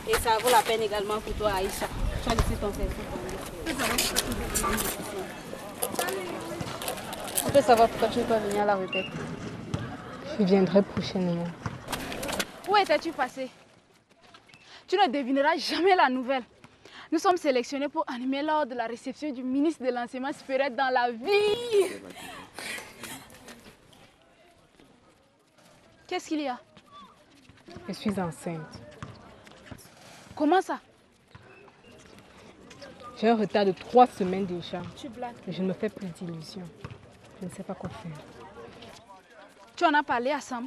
Et ça vaut la peine également pour toi, Aïcha. Tu as laissé ton téléphone. On peut savoir pourquoi tu ne peux pas venir à la requête. Je viendrai prochainement. Où étais-tu passé? Tu ne devineras jamais la nouvelle. Nous sommes sélectionnés pour animer lors de la réception du ministre de l'Enseignement supérieur dans la ville. Qu'est-ce qu'il y a? Je suis enceinte. Comment ça? J'ai un retard de 3 semaines déjà. Tu blagues. Mais je ne me fais plus d'illusions. Je ne sais pas quoi faire. Tu en as parlé à Sam?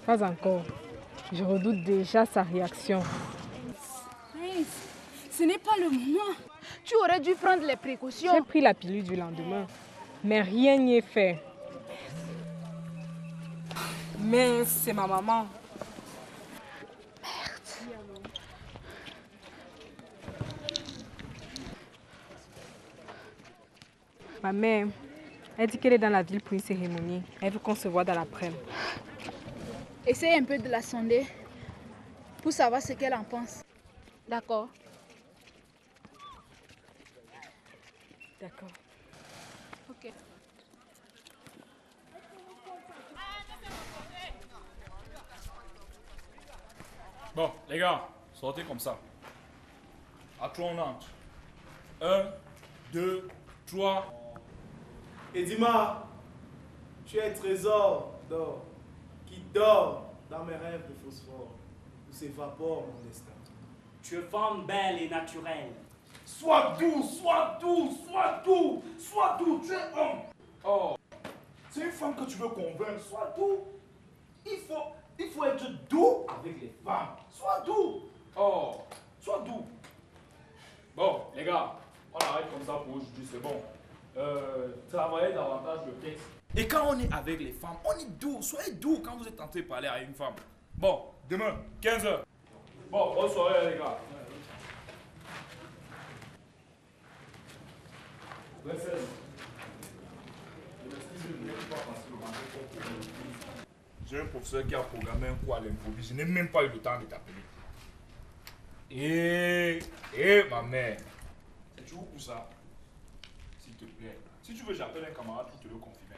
Pas encore. Je redoute déjà sa réaction. Ce n'est pas le moment. Tu aurais dû prendre les précautions. J'ai pris la pilule du lendemain, mais rien n'y est fait. Mais c'est ma maman. Ma mère, elle dit qu'elle est dans la ville pour une cérémonie. Elle veut qu'on se voit dans l'après-midi. Essaye un peu de la sonder pour savoir ce qu'elle en pense. D'accord? D'accord. Ok. Bon, les gars, sortez comme ça. À toi, on entre. 1, 2, 3. Edima, tu es un trésor d'or qui dort dans mes rêves de phosphore où s'évapore mon destin. Tu es femme belle et naturelle. Sois doux, sois doux, sois doux, sois doux, tu es homme. Oh, c'est une femme que tu veux convaincre, sois doux. Il faut être doux avec les femmes. Sois doux. Oh, sois doux. Bon, les gars, on arrête comme ça pour aujourd'hui, c'est bon. Travaillez davantage le texte. Et quand on est avec les femmes, on est doux. Soyez doux quand vous êtes tenté de parler à une femme. Bon, demain, 15h. Bon, bonne soirée les gars. J'ai un professeur qui a programmé un cours à l'improviste. Je n'ai même pas eu le temps de t'appeler. Ma mère. C'est toujours pour ça. S'il te plaît. Si tu veux, j'appelle un camarade pour te le confirmer.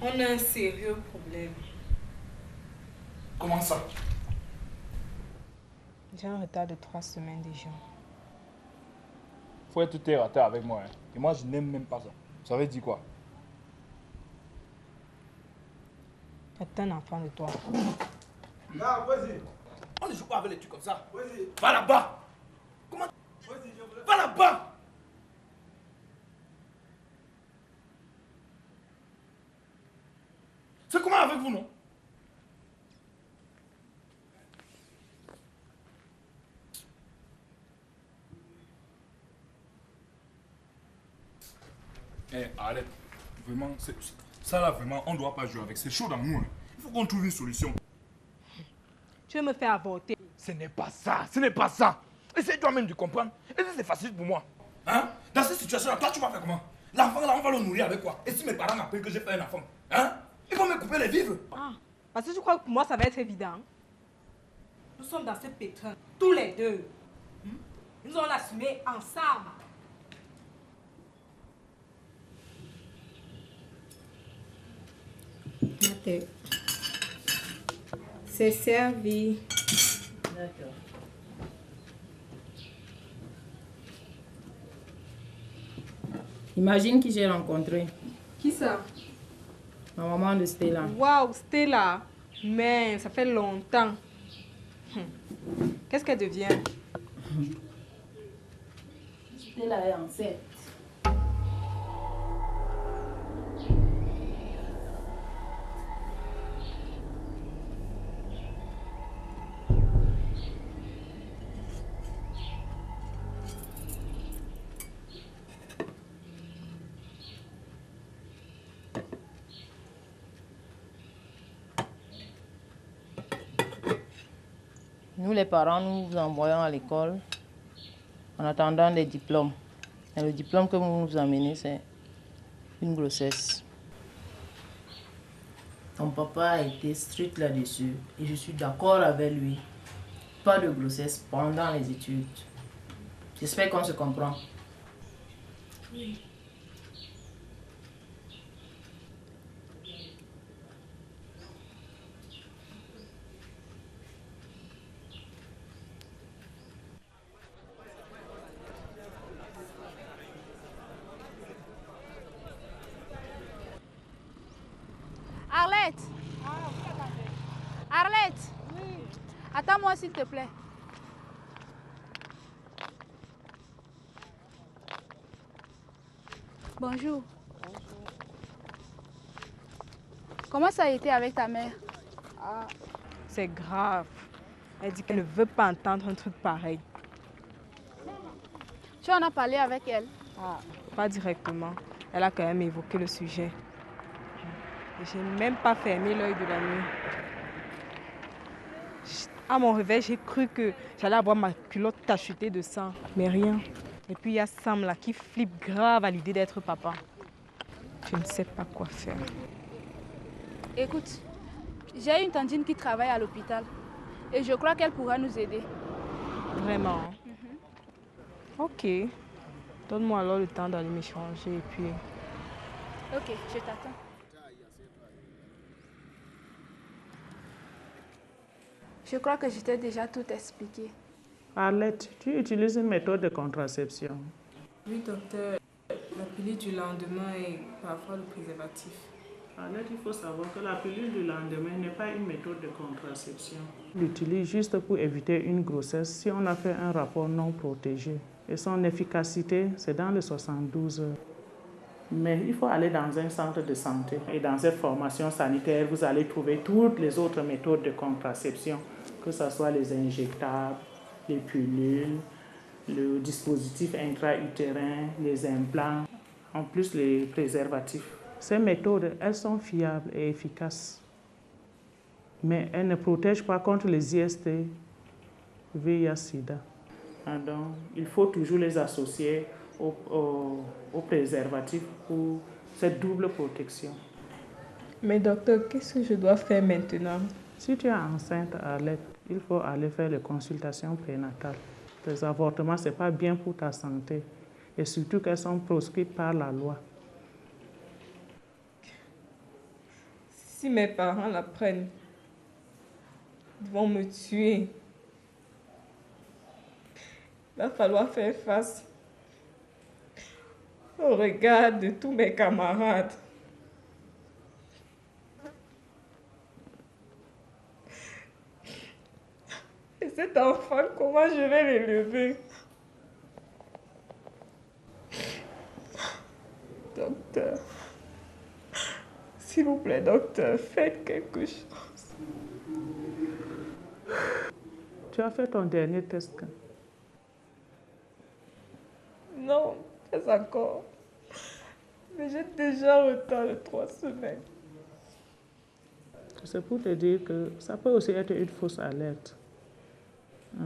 On a un sérieux problème. Comment ça? J'ai un retard de 3 semaines déjà. Faut être terre à terre avec moi. Hein. Et moi, je n'aime même pas ça. Ça veut dire quoi? J'attends un enfant de toi. Là, vas-y. On ne joue pas avec les trucs comme ça. Vas-y. Va là-bas. Comment? Vas-y, je voulais... Va là-bas. C'est comment avec vous, non? Eh, arrête. Vraiment, ça là, vraiment, on ne doit pas jouer avec. C'est chaud dans nous. Hein. Il faut qu'on trouve une solution. Tu veux me faire avorter? Ce n'est pas ça, ce n'est pas ça. Essaye toi-même de comprendre. Et c'est facile pour moi. Hein? Dans cette situation-là, toi, tu vas faire comment? L'enfant là, on va le nourrir avec quoi? Et si mes parents m'appellent que j'ai fait un enfant? Hein? Ils vont me couper les vivres. Ah, parce que tu crois que pour moi, ça va être évident. Nous sommes dans ce pétrin, tous les deux. Nous allons l'assumer ensemble. C'est servi. D'accord. Imagine qui j'ai rencontré. Qui ça? Ma maman de Stella. Waouh, Stella. Mais ça fait longtemps. Qu'est-ce qu'elle devient? Stella est enceinte. Nous, les parents, nous vous envoyons à l'école en attendant des diplômes. Et le diplôme que vous nous amenez, c'est une grossesse. Ton papa a été strict là-dessus et je suis d'accord avec lui. Pas de grossesse pendant les études. J'espère qu'on se comprend. Oui. Arlette! Arlette! Oui. Attends-moi s'il te plaît. Bonjour. Comment ça a été avec ta mère? C'est grave. Elle dit qu'elle ne veut pas entendre un truc pareil. Tu en as parlé avec elle? Pas directement. Elle a quand même évoqué le sujet. Et j'ai même pas fermé l'œil de la nuit. À mon réveil, j'ai cru que j'allais avoir ma culotte tachetée de sang. Mais rien. Et puis il y a Sam là qui flippe grave à l'idée d'être papa. Je ne sais pas quoi faire. Écoute, j'ai une tantine qui travaille à l'hôpital. Et je crois qu'elle pourra nous aider. Vraiment? Ok. Donne-moi alors le temps d'aller m'échanger et puis... Ok, je t'attends. Je crois que je t'ai déjà tout expliqué. Arlette, tu utilises une méthode de contraception. Oui, docteur. La pilule du lendemain et parfois le préservatif. Arlette, il faut savoir que la pilule du lendemain n'est pas une méthode de contraception. On l'utilise juste pour éviter une grossesse si on a fait un rapport non protégé. Et son efficacité, c'est dans les 72 heures. Mais il faut aller dans un centre de santé. Et dans cette formation sanitaire, vous allez trouver toutes les autres méthodes de contraception, que ce soit les injectables, les pilules, le dispositif intra-utérin, les implants, en plus les préservatifs. Ces méthodes, elles sont fiables et efficaces. Mais elles ne protègent pas contre les IST, VIH-Sida. Donc, il faut toujours les associer au préservatif pour cette double protection. Mais docteur, qu'est-ce que je dois faire maintenant? Si tu es enceinte, Arlette, il faut aller faire les consultations prénatales. Les avortements, ce n'est pas bien pour ta santé. Et surtout qu'elles sont proscrites par la loi. Si mes parents l'apprennent, ils vont me tuer. Il va falloir faire face au regard de tous mes camarades. Et cet enfant, comment je vais l'élever? Docteur, s'il vous plaît, docteur, faites quelque chose. Tu as fait ton dernier test? Non, pas encore. Mais j'ai déjà retard de 3 semaines. C'est pour te dire que ça peut aussi être une fausse alerte.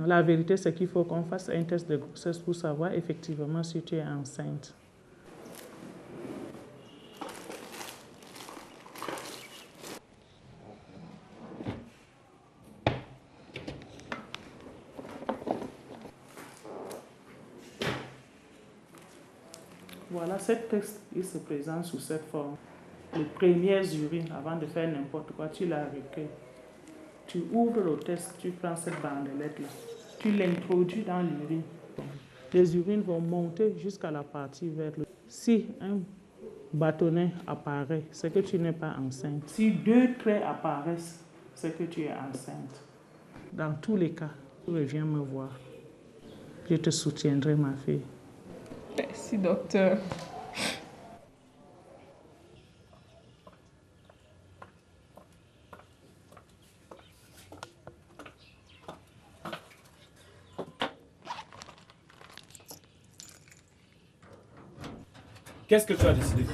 La vérité, c'est qu'il faut qu'on fasse un test de grossesse pour savoir effectivement si tu es enceinte. Voilà, ce texte, il se présente sous cette forme. Les premières urines, avant de faire n'importe quoi, tu la recueilles. Tu ouvres le test, tu prends cette bandelette-là, tu l'introduis dans l'urine. Les urines vont monter jusqu'à la partie verte. Si un bâtonnet apparaît, c'est que tu n'es pas enceinte. Si 2 traits apparaissent, c'est que tu es enceinte. Dans tous les cas, tu reviens me voir. Je te soutiendrai, ma fille. Merci, docteur. Qu'est-ce que tu as décidé?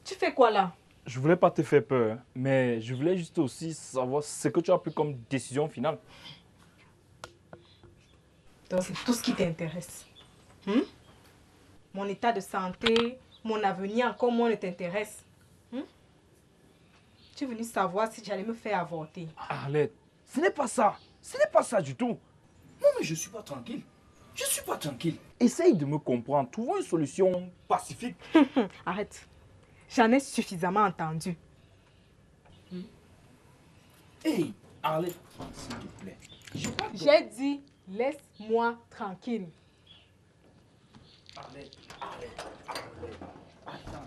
Tu fais quoi là? Je voulais pas te faire peur, mais je voulais juste aussi savoir ce que tu as pris comme décision finale. Donc c'est tout ce qui t'intéresse. Mon état de santé, mon avenir, encore moins ne t'intéresse. Tu es venu savoir si j'allais me faire avorter. Arlette, ce n'est pas ça. Ce n'est pas ça du tout. Non, mais je ne suis pas tranquille. Je ne suis pas tranquille. Essaye de me comprendre. Trouvons une solution pacifique. Arrête. J'en ai suffisamment entendu. Hey, Arlette, s'il te plaît. J'ai dit, laisse-moi tranquille. Arlette, Arlette, Arlette. Attends.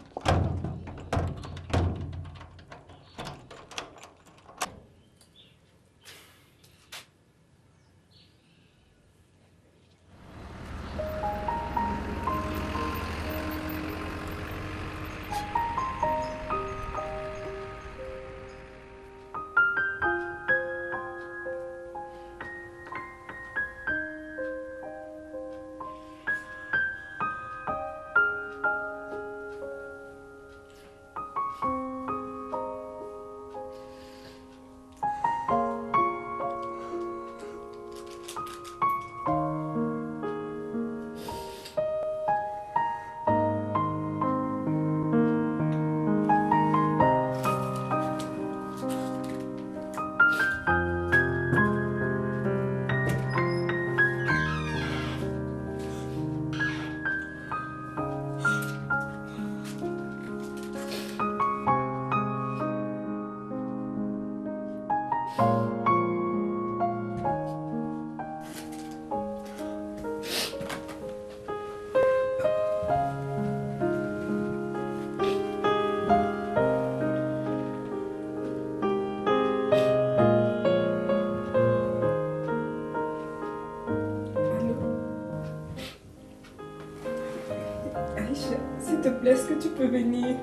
Aïcha, s'il te plaît, est-ce que tu peux venir?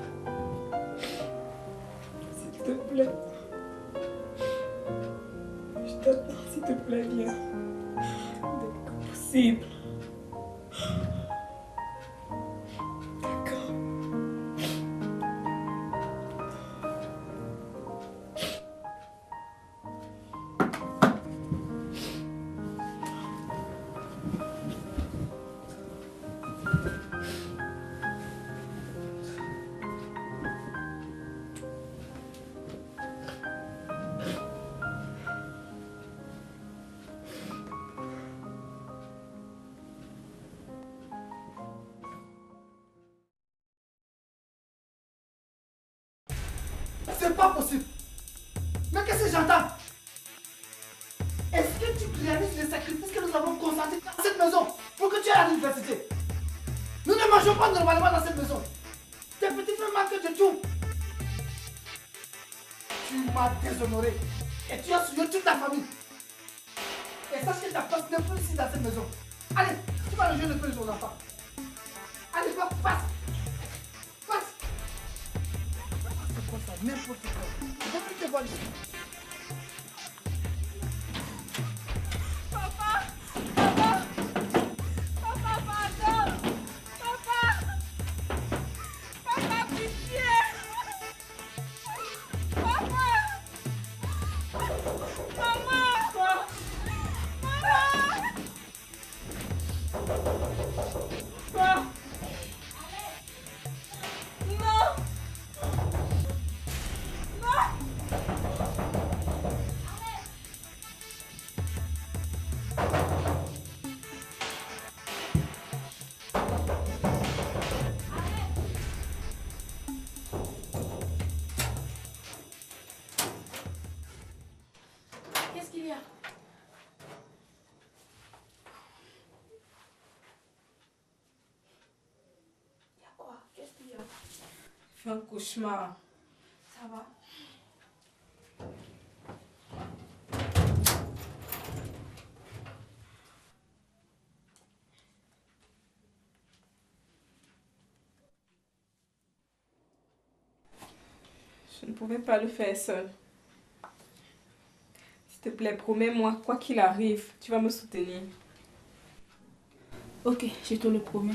S'il te plaît. Je t'attends, s'il te plaît, viens. Dès que possible. D'accord. C'est pas possible. Mais qu'est-ce que j'entends? Est-ce que tu réalises les sacrifices que nous avons consentis dans cette maison pour que tu ailles à l'université? Nous ne mangeons pas normalement dans cette maison. Tes petits frères manquent de tout. Tu m'as déshonoré et tu as souillé toute ta famille. Et sache que ta place n'est plus ici dans cette maison. Allez, tu vas rejoindre le père de ton enfant. Allez, va, passe. Passe. C'est quoi ça, n'importe quoi. Je ne veux plus te voir ici. Qu'est-ce qu'il y a? Il y a quoi? Qu'est-ce qu'il y a? Je fais un cauchemar. Ça va? Je ne pouvais pas le faire seul. S'il te plaît, promets-moi, quoi qu'il arrive, tu vas me soutenir. Ok, je te le promets.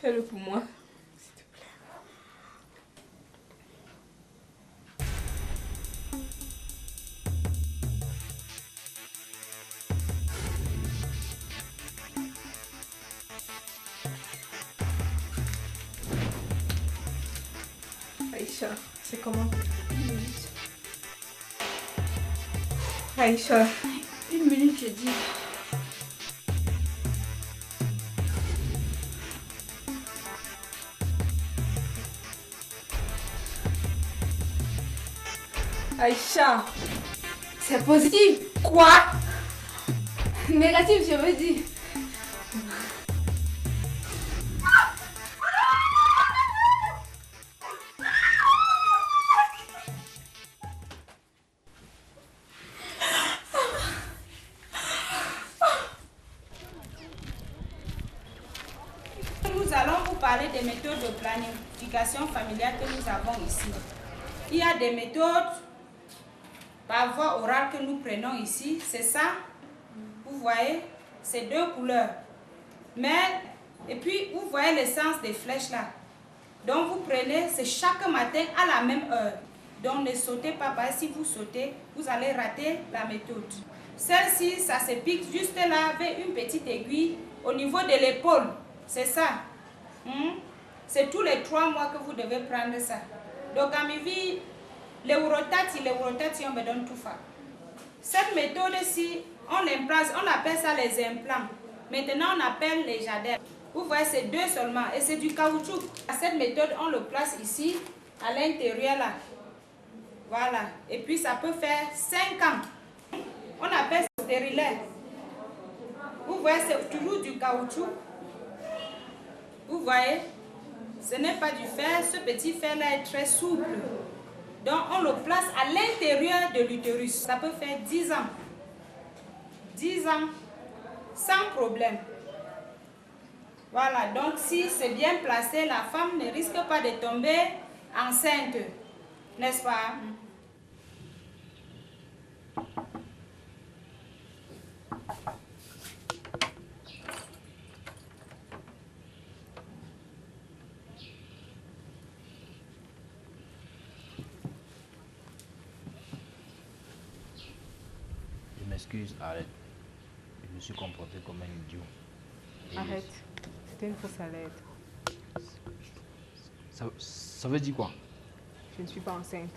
Fais-le pour moi. S'il te plaît. Aïcha, c'est comment? 1 minute. Aïcha. 1 minute, je dis. Aïcha. C'est positif. Quoi? Négatif, je veux dire. Nous allons vous parler des méthodes de planification familiale que nous avons ici. Il y a des méthodes par voie orale que nous prenons ici. C'est ça, vous voyez, c'est 2 couleurs. Mais, et puis, vous voyez le sens des flèches là. Donc, vous prenez, c'est chaque matin à la même heure. Donc, ne sautez pas, parce que si vous sautez, vous allez rater la méthode. Celle-ci, ça se pique juste là avec une petite aiguille au niveau de l'épaule. C'est ça. C'est tous les 3 mois que vous devez prendre ça. Donc, à mes vies, les rotations me donnent tout ça. Cette méthode-ci, on appelle ça les implants. Maintenant, on appelle les jadelles. Vous voyez, c'est 2 seulement. Et c'est du caoutchouc. Cette méthode, on le place ici, à l'intérieur là. Voilà. Et puis, ça peut faire 5 ans. On appelle ça stérilet. Vous voyez, c'est toujours du caoutchouc. Vous voyez, ce n'est pas du fer. Ce petit fer-là est très souple. Donc, on le place à l'intérieur de l'utérus. Ça peut faire 10 ans. 10 ans, sans problème. Voilà, donc si c'est bien placé, la femme ne risque pas de tomber enceinte. N'est-ce pas? Je m'excuse, arrête. Je me suis comporté comme un idiot. Et Arrête. C'était une fausse alerte. ça veut dire quoi? Je ne suis pas enceinte.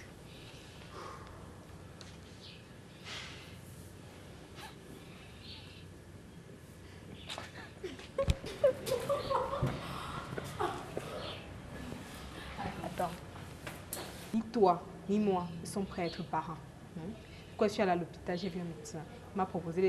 Attends. Ni toi, ni moi ne sommes prêts à être parents. Pourquoi je suis allée à l'hôpital, j'ai vu un médecin. Il m'a proposé